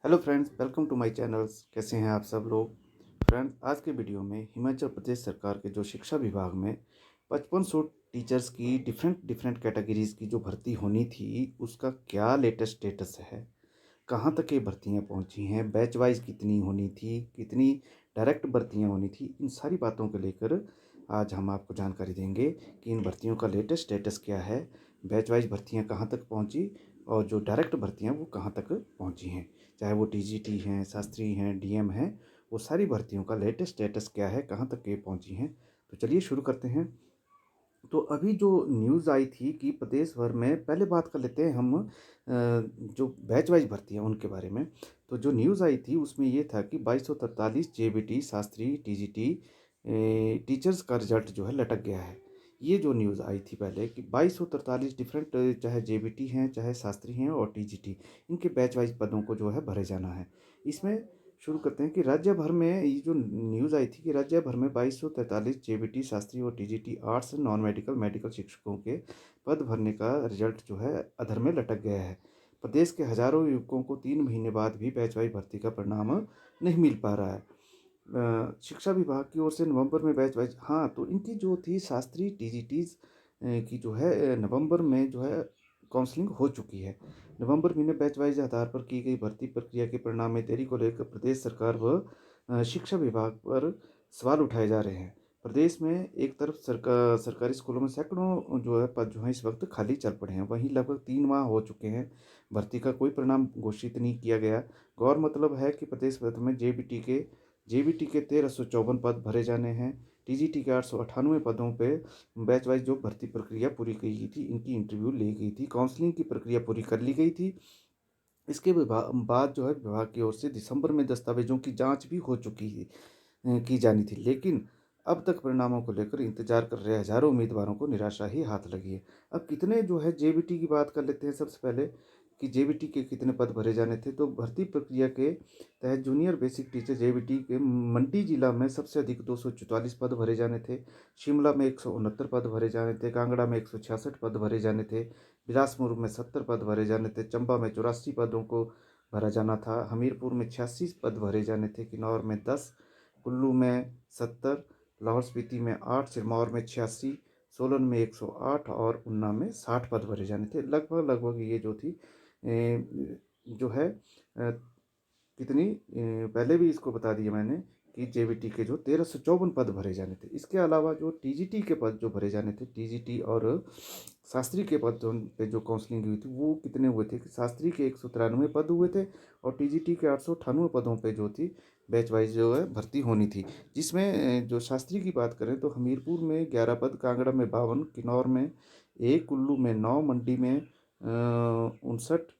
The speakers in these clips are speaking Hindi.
Hello friends, welcome to my channels. कैसे हैं आप सब लोग। फ्रेंड्स, आज के वीडियो में हिमाचल प्रदेश सरकार के जो शिक्षा विभाग में 5500 टीचर्स की डिफरेंट डिफरेंट कैटेगरीज की जो भर्ती होनी थी, उसका क्या लेटेस्ट स्टेटस है, कहाँ तक ये भर्तियाँ पहुँची हैं, बैच वाइज कितनी होनी थी, कितनी डायरेक्ट भर्तियाँ होनी थी, इन सारी बातों को लेकर आज हम आपको जानकारी देंगे कि इन भर्तियों का लेटेस्ट स्टेटस क्या है, बैच वाइज भर्तियाँ कहाँ तक पहुँची और जो डायरेक्ट भर्तियाँ वो कहाँ तक पहुँची हैं, चाहे वो टीजीटी हैं, शास्त्री हैं, डीएम हैं, वो सारी भर्तियों का लेटेस्ट स्टेटस क्या है, कहाँ तक ये पहुँची हैं। तो चलिए शुरू करते हैं। तो अभी जो न्यूज़ आई थी कि प्रदेश भर में, पहले बात कर लेते हैं हम जो बैच वाइज भर्ती है उनके बारे में। तो जो न्यूज़ आई थी उसमें ये था कि 2243 जेबीटी शास्त्री टीजीटी टीचर्स का रिजल्ट जो है लटक गया है। ये जो न्यूज़ आई थी पहले कि 2243 डिफरेंट, चाहे जेबीटी हैं, चाहे शास्त्री हैं और टीजीटी, इनके बैच वाइज पदों को जो है भरे जाना है। इसमें शुरू करते हैं कि राज्य भर में ये जो न्यूज़ आई थी कि राज्य भर में 2243 जेबीटी शास्त्री और TGT arts non medical medical शिक्षकों के पद भरने का रिजल्ट जो है अधर में लटक गया है। प्रदेश के हजारों युवकों को 3 महीने बाद भी बैच वाइज भर्ती का परिणाम नहीं मिल पा रहा है। शिक्षा विभाग की ओर से नवंबर में बैच वाइज, हाँ, तो इनकी जो थी शास्त्री टीजीटीज की जो है नवंबर में जो है काउंसलिंग हो चुकी है। नवंबर महीने बैच वाइज आधार पर की गई भर्ती प्रक्रिया के परिणाम में देरी को लेकर प्रदेश सरकार व शिक्षा विभाग पर सवाल उठाए जा रहे हैं। प्रदेश में एक तरफ सरकारी स्कूलों में सैकड़ों जो है पद जो है इस वक्त खाली चल पड़े हैं, वहीं लगभग 3 माह हो चुके हैं, भर्ती का कोई परिणाम घोषित नहीं किया गया। गौर मतलब है कि प्रदेश भर में जेबीटी के 1354 पद भरे जाने हैं। टीजीटी के 898 पदों पे बैच वाइज जो भर्ती प्रक्रिया पूरी की गई थी, इनकी इंटरव्यू ली गई थी, काउंसलिंग की प्रक्रिया पूरी कर ली गई थी। इसके बाद जो है विभाग की ओर से दिसंबर में दस्तावेजों की जांच भी हो चुकी की जानी थी, लेकिन अब तक परिणामों को लेकर इंतजार कर रहे हजारों उम्मीदवारों को निराशा ही हाथ लगी है। अब कितने जो है जेबीटी की बात कर लेते हैं सबसे पहले कि जेबीटी के कितने पद भरे जाने थे। तो भर्ती प्रक्रिया के तहत जूनियर बेसिक टीचर जेबीटी के मंडी जिला में सबसे अधिक 244 पद भरे जाने थे। शिमला में 169 पद भरे जाने थे। कांगड़ा में 166 पद भरे जाने थे। बिलासपुर में 70 पद भरे जाने थे। चंबा में 84 पदों को भरा जाना था। हमीरपुर में 86 पद भरे जाने थे। किन्नौर में 10, कुल्लू में 70, लाहौल स्पीति में 8, सिरमौर में 86, सोलन में 108 और ऊना में 60 पद भरे जाने थे। लगभग लगभग ये जो थी जो है कितनी पहले भी इसको बता दिया मैंने कि जेबीटी के जो 1354 पद भरे जाने थे। इसके अलावा जो टीजीटी के पद जो भरे जाने थे, टीजीटी और शास्त्री के पद पे जो काउंसलिंग हुई थी वो कितने हुए थे कि शास्त्री के 193 पद हुए थे और टीजीटी के 898 पदों पे जो थी बैच वाइज जो है भर्ती होनी थी। जिसमें जो शास्त्री की बात करें तो हमीरपुर में 11 पद, कांगड़ा में 52, किन्नौर में 1, कुल्लू में 9, मंडी में 59,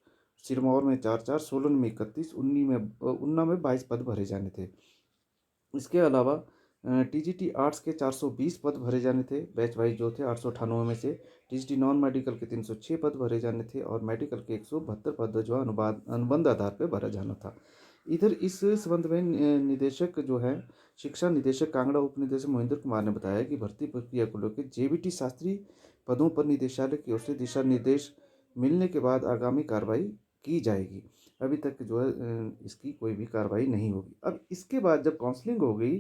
सिरमौर में 4-4, सोलन में 31, ऊना में 22 पद भरे जाने थे। इसके अलावा टीजीटी आर्ट्स के 420 पद भरे जाने थे, बैच वाइज जो थे 898 में से। टीजीटी नॉन मेडिकल के 306 पद भरे जाने थे और मेडिकल के 172 पद जो अनुबंध आधार पर भरा जाना था। इधर इस संबंध में निदेशक जो है, शिक्षा निदेशक कांगड़ा उप निदेशक महेंद्र कुमार ने बताया कि भर्ती प्रक्रिया को लेकर जेबीटी शास्त्री पदों पर निदेशालय की ओर से दिशा निर्देश मिलने के बाद आगामी कार्रवाई की जाएगी। अभी तक जो है इसकी कोई भी कार्रवाई नहीं होगी। अब इसके बाद जब काउंसलिंग हो गई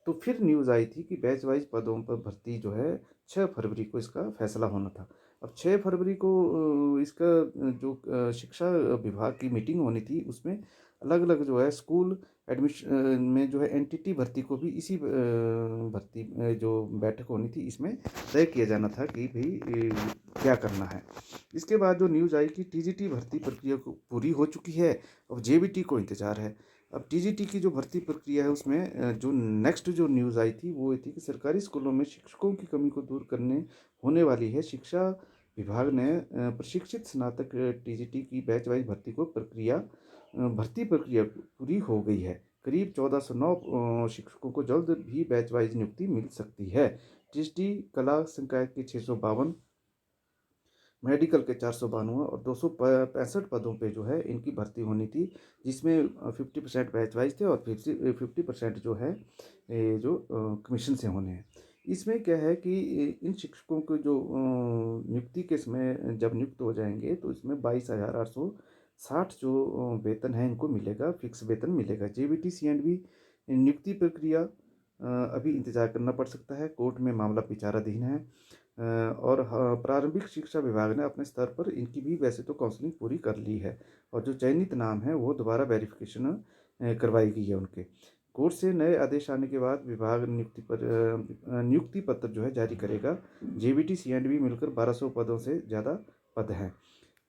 तो फिर न्यूज़ आई थी कि बैच वाइज पदों पर भर्ती जो है 6 फरवरी को इसका फैसला होना था। अब 6 फरवरी को इसका जो शिक्षा विभाग की मीटिंग होनी थी उसमें अलग अलग जो है स्कूल एडमिशन में जो है एनटीटी भर्ती को भी इसी भर्ती जो बैठक होनी थी इसमें तय किया जाना था कि भाई क्या करना है। इसके बाद जो न्यूज़ आई कि टीजीटी भर्ती प्रक्रिया को पूरी हो चुकी है, अब जेबीटी को इंतजार है। अब टीजीटी की जो भर्ती प्रक्रिया है उसमें जो नेक्स्ट जो न्यूज़ आई थी वो ये थी कि सरकारी स्कूलों में शिक्षकों की कमी को दूर करने होने वाली है। शिक्षा विभाग ने प्रशिक्षित स्नातक टीजीटी की बैच वाइज भर्ती प्रक्रिया पूरी हो गई है। करीब 1409 शिक्षकों को जल्द भी बैच वाइज नियुक्ति मिल सकती है। टीजीटी कला संकाय के 652, मेडिकल के 492 और 265 पदों पे जो है इनकी भर्ती होनी थी, जिसमें 50% बैच वाइज थे और 50% जो है ये जो कमीशन से होने हैं। इसमें क्या है कि इन शिक्षकों को जो नियुक्ति के समय जब नियुक्त हो जाएंगे तो इसमें 60 जो वेतन है इनको मिलेगा, फिक्स वेतन मिलेगा। जेबीटी सीएंडबी नियुक्ति प्रक्रिया अभी इंतजार करना पड़ सकता है, कोर्ट में मामला विचाराधीन है। और प्रारंभिक शिक्षा विभाग ने अपने स्तर पर इनकी भी वैसे तो काउंसलिंग पूरी कर ली है, और जो चयनित नाम है वो दोबारा वेरिफिकेशन करवाई गई है उनके। कोर्ट से नए आदेश आने के बाद विभाग नियुक्ति पत्र जो है जारी करेगा। जेबीटी सीएंडबी मिलकर 1200 पदों से ज़्यादा पद हैं।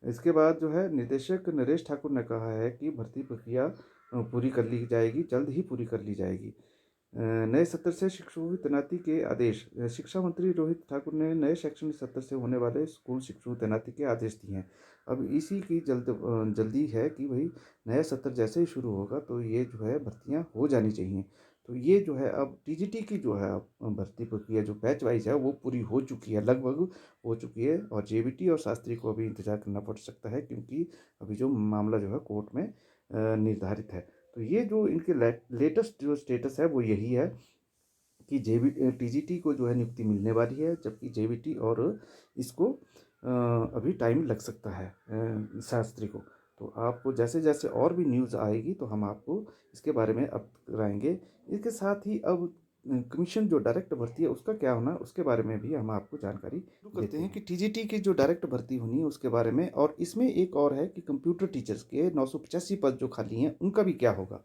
इसके बाद जो है निदेशक नरेश ठाकुर ने कहा है कि भर्ती प्रक्रिया पूरी कर ली जाएगी, जल्द ही पूरी कर ली जाएगी। नए सत्र से शिक्षकों की तैनाती के आदेश। शिक्षा मंत्री रोहित ठाकुर ने नए शैक्षणिक सत्र से होने वाले स्कूल शिक्षकों की तैनाती के आदेश दिए हैं। अब इसी की जल्दी है कि भाई नया सत्र जैसे ही शुरू होगा तो ये जो है भर्तियां हो जानी चाहिए। तो ये जो है अब टीजीटी की जो है अब भर्ती प्रक्रिया जो बैच वाइज है वो पूरी हो चुकी है, लगभग हो चुकी है। और जेबीटी और शास्त्री को अभी इंतजार करना पड़ सकता है, क्योंकि अभी जो मामला जो है कोर्ट में निर्धारित है। तो ये जो इनके लेटेस्ट जो स्टेटस है वो यही है कि टीजीटी को जो है नियुक्ति मिलने वाली है, जबकि जेबीटी और इसको अभी टाइम लग सकता है शास्त्री को। तो आपको जैसे जैसे और भी न्यूज़ आएगी तो हम आपको इसके बारे में अब कराएंगे। इसके साथ ही अब कमीशन जो डायरेक्ट भर्ती है उसका क्या होना, उसके बारे में भी हम आपको जानकारी देते हैं कि टीजीटी की जो डायरेक्ट भर्ती होनी है उसके बारे में। और इसमें एक और है कि कंप्यूटर टीचर्स के 985 पद जो खाली हैं उनका भी क्या होगा।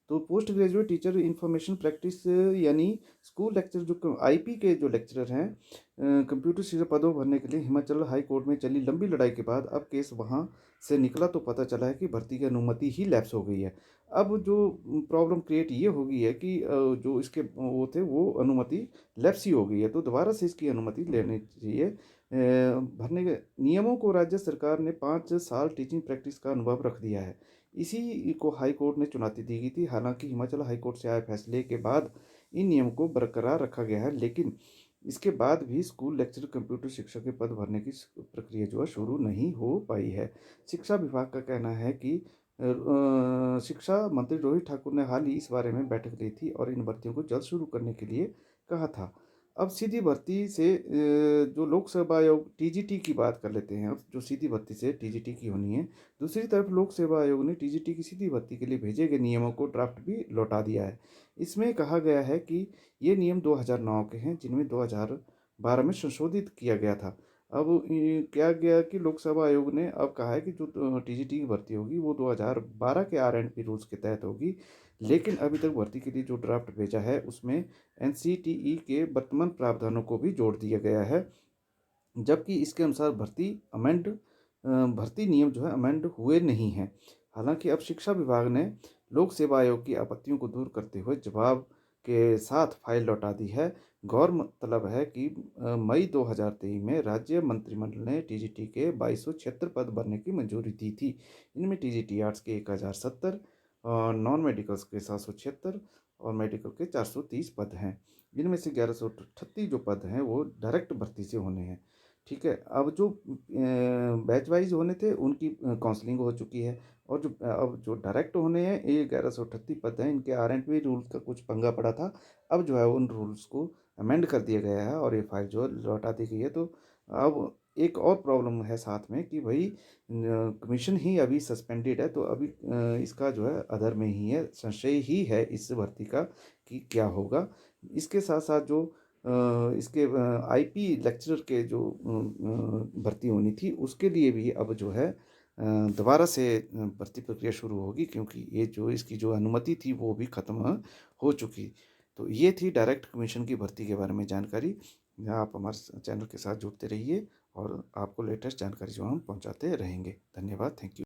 तो post graduate teacher information practice यानी स्कूल लेक्चर जो आईपी के जो लेक्चरर हैं, कंप्यूटर टीचर पदों भरने के लिए हिमाचल हाई कोर्ट में चली लंबी लड़ाई के बाद अब केस वहां से निकला तो पता चला है कि भर्ती की अनुमति ही लैप्स हो गई है। अब जो प्रॉब्लम क्रिएट ये हो गई है कि जो इसके वो थे वो अनुमति लैप्स ही हो गई है, तो दोबारा से इसकी अनुमति लेनी चाहिए। भरने के नियमों को राज्य सरकार ने 5 साल टीचिंग प्रैक्टिस का अनुभव रख दिया है। इसी को हाई कोर्ट ने चुनौती दी गई थी। हालांकि हिमाचल हाई कोर्ट से आए फैसले के बाद इन नियमों को बरकरार रखा गया है, लेकिन इसके बाद भी स्कूल लेक्चर कंप्यूटर शिक्षक के पद भरने की प्रक्रिया जो है शुरू नहीं हो पाई है। शिक्षा विभाग का कहना है कि शिक्षा मंत्री रोहित ठाकुर ने हाल ही इस बारे में बैठक ली थी और इन भर्तियों को जल्द शुरू करने के लिए कहा था। अब सीधी भर्ती से जो लोक सेवा आयोग टीजीटी की बात कर लेते हैं, अब जो सीधी भर्ती से टीजीटी की होनी है। दूसरी तरफ लोक सेवा आयोग ने टीजीटी की सीधी भर्ती के लिए भेजे गए नियमों को ड्राफ्ट भी लौटा दिया है। इसमें कहा गया है कि ये नियम 2009 के हैं, जिनमें 2012 में संशोधित किया गया था। अब क्या गया कि लोक सेवा आयोग ने अब कहा है कि जो टीजीटी की भर्ती होगी वो 2012 के आरएनपी रूल्स के तहत होगी। लेकिन अभी तक भर्ती के लिए जो ड्राफ्ट भेजा है उसमें एनसीटीई के वर्तमान प्रावधानों को भी जोड़ दिया गया है, जबकि इसके अनुसार भर्ती नियम जो है अमेंड हुए नहीं हैं। हालांकि अब शिक्षा विभाग ने लोक सेवा आयोग की आपत्तियों को दूर करते हुए जवाब के साथ फाइल लौटा दी है। गौरतलब है कि मई 2023 में राज्य मंत्रिमंडल ने टीजीटी के 2276 पद भरने की मंजूरी दी थी। इनमें टीजीटी आर्ट्स के 1070 और नॉन मेडिकल्स के 776 और मेडिकल के 430 पद हैं। इनमें से 1138 जो पद हैं वो डायरेक्ट भर्ती से होने हैं। ठीक है, अब जो बैच वाइज होने थे उनकी काउंसलिंग हो चुकी है, और जो अब जो डायरेक्ट होने हैं ये 1138 पद हैं। इनके आरएनपी रूल्स का कुछ पंगा पड़ा था, अब जो है उन रूल्स को अमेंड कर दिया गया है और ये फाइल जो है लौटा दी गई है। तो अब एक और प्रॉब्लम है साथ में कि भाई कमीशन ही अभी सस्पेंडेड है, तो अभी इसका जो है अधर में ही है, संशय ही है इस भर्ती का कि क्या होगा। इसके साथ साथ जो इसके आईपी लेक्चरर के जो भर्ती होनी थी उसके लिए भी अब जो है दोबारा से भर्ती प्रक्रिया शुरू होगी, क्योंकि ये जो इसकी जो अनुमति थी वो भी ख़त्म हो चुकी। तो ये थी डायरेक्ट कमीशन की भर्ती के बारे में जानकारी। आप हमारे चैनल के साथ जुड़ते रहिए और आपको लेटेस्ट जानकारी जो हम पहुंचाते रहेंगे। धन्यवाद, थैंक यू।